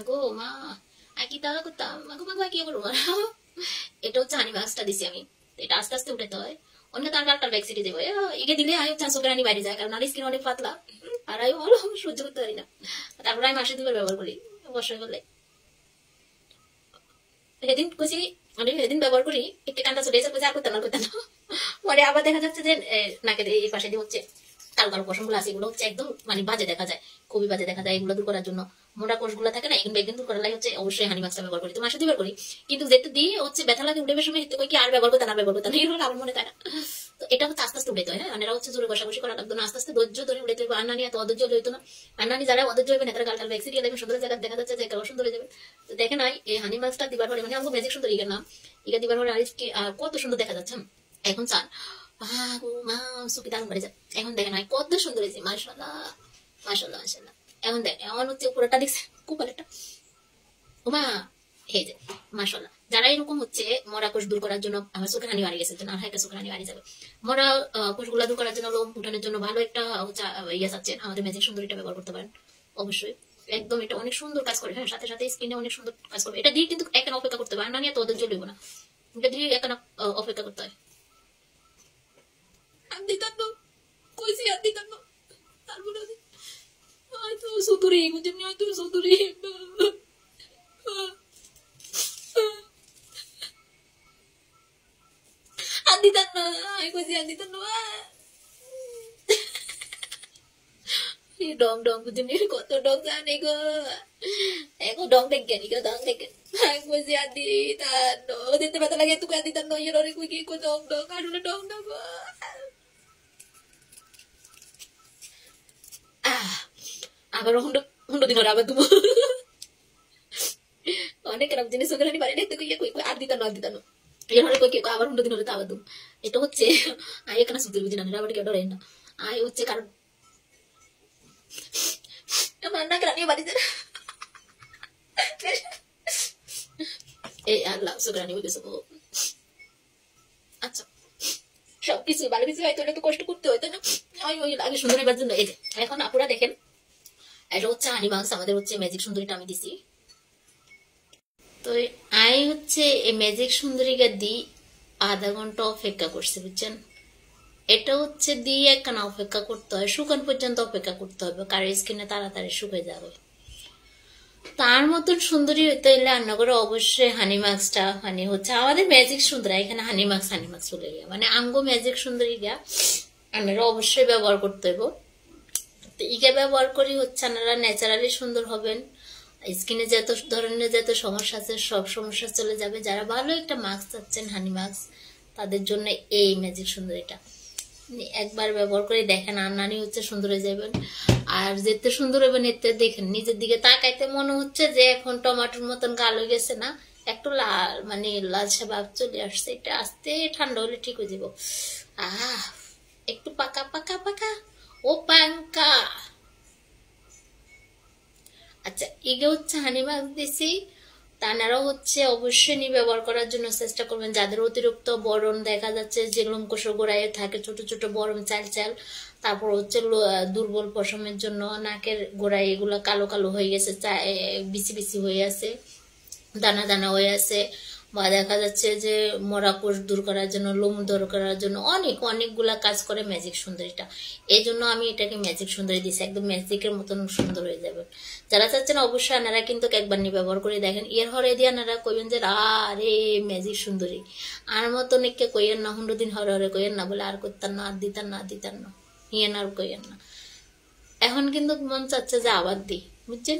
আগো মা আকি তা করতাম মাগো মাগো কি করবো এটা হচ্ছে হানি মাস্কটা দিছি আমি, এটা আস্তে আস্তে উঠাতে হয়। অন্য তার কারটার ব্যাগ সিটি দেবো এগে দিলে আয় 400 গ্রানি বাইরে যায়, কারণ আর স্কিন অনেক পাতলা আর আমি ভালো সহ্য করতে পারি না। তারপরে আমি মাসে 2 বার ব্যবহার করি অবশ্যই বললে। সেদিন খুশি আমি সেদিন ব্যবহার করি একটু কান্না চলে এসে আর করতাম না পরে আবার দেখা যাচ্ছে যে নাকের এই পাশে দিয়ে হচ্ছে কালো কালো পশম গুলো আছে, এগুলো হচ্ছে একদম মানে বাজে দেখা যায়, খুবই বাজে দেখা যায়। এগুলো দূর করার জন্য মোটা কোষ গুলো থাকে না, এখন একদিন দূর করার লাগে হচ্ছে অবশ্যই হানি মাস্কটা ব্যবহার করি। তো মাসে 2 বার করি, কিন্তু যেতে দিয়ে হচ্ছে ব্যথা লাগে উঠে সময় কি আর ব্যবহার করতে না ব্যবহার করতে না, এরকম আমার মনে তাই না। তো এটা হচ্ছে আস্তে আস্তে উঠে হয়। হ্যাঁ এরা হচ্ছে জোরে ঘষাঘষি করা লাগতো না, আস্তে আস্তে ধৈর্য ধরে উঠে যাবে। আন্নানি এত অধৈর্য হইতো না, আন্নানি যারা অধৈর্য হবে না তারা গালটাল ভ্যাকসিন দিয়ে দেখবেন সুন্দর জায়গা দেখা যাচ্ছে যে কারো সুন্দর হয়ে যাবে। তো দেখে নাই এই হানি মাস্কটা দিবার পরে মানে আমাকে ম্যাজিক সুন্দর ইগের নাম, ইগা দিবার পরে আর কত সুন্দর দেখা যাচ্ছে এখন। চান মা সুখী দারুন বাড়ি যায় এখন, দেখেন কত সুন্দর হয়েছে মাশাআল্লাহ মাশাআল্লাহ মাশাআল্লাহ। এখন দেখ এমন হচ্ছে পুরোটা দেখছে খুব ভালো একটা ওমা এই যে মাশাআল্লাহ। যারা এরকম হচ্ছে মরা কোষ দূর করার জন্য, আমার চোখের হানি বাড়ি গেছে আর একটা চোখের হানি বাড়ি যাবে, মরা কোষগুলা দূর করার জন্য লোম উঠানোর জন্য ভালো একটা ইয়ে চাচ্ছেন, আমাদের ম্যাজিক সুন্দরীটা ব্যবহার করতে পারেন অবশ্যই। একদম এটা অনেক সুন্দর কাজ করে, হ্যাঁ সাথে সাথে স্কিনে অনেক সুন্দর কাজ করবে। এটা দিয়ে কিন্তু একখানা অপেক্ষা করতে পারেন না, নিয়ে তো ওদের চলবে না, এটা দিয়ে একখানা অপেক্ষা করতে হয়। Anditando, così anditando. Allora, ai tu sudurimo, ai tu sudurimo. Anditando, ai così anditando. Dong dong begini kok tuh dong sana ke. Kok dong dengken ke dong dengken. Ai così anditando. Dite mata lagi tu kan anditando yo ori ku ki ko dong dong. Aduh dong dong. আবার হুন্ডো দিন আবার দেবো অনেক খারাপ জিনিস ওখানে বাড়ি দেখতে কই আর দিতানো এর কই আবার হুন্ডো দিন আবার দেবো। এটা হচ্ছে আই এখানে সুন্দর বুঝি না আবার কেউ ডরে না, আই হচ্ছে কারণ আমার না গ্রামে বাড়িতে এই আল্লাহ সুগ্রানি হয়ে গেছে। আচ্ছা সবকিছু ভালো কিছু হয়তো একটু কষ্ট করতে হয়তো না, ওই আগে সুন্দর হবার জন্য। এই যে এখন আপুরা দেখেন এটা হচ্ছে হানি মাস্ক, আমাদের হচ্ছে ম্যাজিক সুন্দরীটা আমি দিছি। তো আই হচ্ছে এই ম্যাজিক সুন্দরীকে দিই আধা ঘন্টা অপেক্ষা করছে বুঝছেন। এটা হচ্ছে দিয়ে একখানা অপেক্ষা করতে হয়, শুকান পর্যন্ত অপেক্ষা করতে হবে, কারো স্কিনে তাড়াতাড়ি শুকিয়ে যাবে। তার মতন সুন্দরী হইতে হলে রান্না করে অবশ্যই হানি মাস্কটা মানে হচ্ছে আমাদের ম্যাজিক সুন্দরী, এখানে হানি মাস্ক চলে গিয়া মানে আঙ্গো ম্যাজিক সুন্দরী গিয়া আপনারা অবশ্যই ব্যবহার করতে হবে। ইকে ব্যবহার করি হচ্ছে আপনারা ন্যাচারালি সুন্দর হবেন, স্কিনে যত ধরনের যত সমস্যা আছে সব সমস্যা চলে যাবে। যারা ভালো একটা মাস্ক চাচ্ছেন হানি মাস্ক তাদের জন্য এই ম্যাজিক সুন্দরীটা একবার ব্যবহার করে দেখেন, আন্নানি হচ্ছে সুন্দর হয়ে যাবেন। আর যেতে সুন্দর হবেন এতে দেখেন নিজের দিকে তাকাইতে মনে হচ্ছে যে এখন টমাটোর মতন গাল হয়ে গেছে না, একটু লাল মানে লালসা ভাব চলে আসছে, এটা আস্তে ঠান্ডা হলে ঠিক হয়ে যাবো। একটু পাকা পাকা পাকা ও পাঙ্কা। আচ্ছা এগে হচ্ছে হানি মাস্ক দিছি, তানারাও হচ্ছে অবশ্যই ব্যবহার করার জন্য চেষ্টা করবেন। যাদের অতিরিক্ত বরণ দেখা যাচ্ছে যে লোমকোষ গোড়ায় থাকে ছোট ছোট বরণ চাল চাল, তারপর হচ্ছে দুর্বল পশমের জন্য নাকের গোড়ায় এগুলো কালো কালো হয়ে গেছে, বিচি বিচি হয়ে আছে, দানা দানা হয়ে আছে, বা দেখা যাচ্ছে যে মরা কোষ দূর করার জন্য লোম দূর করার জন্য অনেকগুলা কাজ করে ম্যাজিক সুন্দরীটা। এই জন্য আমি এটাকে ম্যাজিক সুন্দরী দিচ্ছি, একদম ম্যাজিকের মতন সুন্দর হয়ে যাবে। যারা চাচ্ছেন অবশ্যই আপনারা কিন্তু একবার নিয়ে ব্যবহার করে দেখেন, এর হরে দিয়ে আপনারা কইবেন যে আরে ম্যাজিক সুন্দরী আর মতন একে কইয়েন না, 100 দিন হরে কইয়েন না বলে আর করতেন না, আর দিতেন না নিয়েন আর কইয়েন না। এখন কিন্তু মন চাচ্ছে যে আবার দিই বুঝছেন।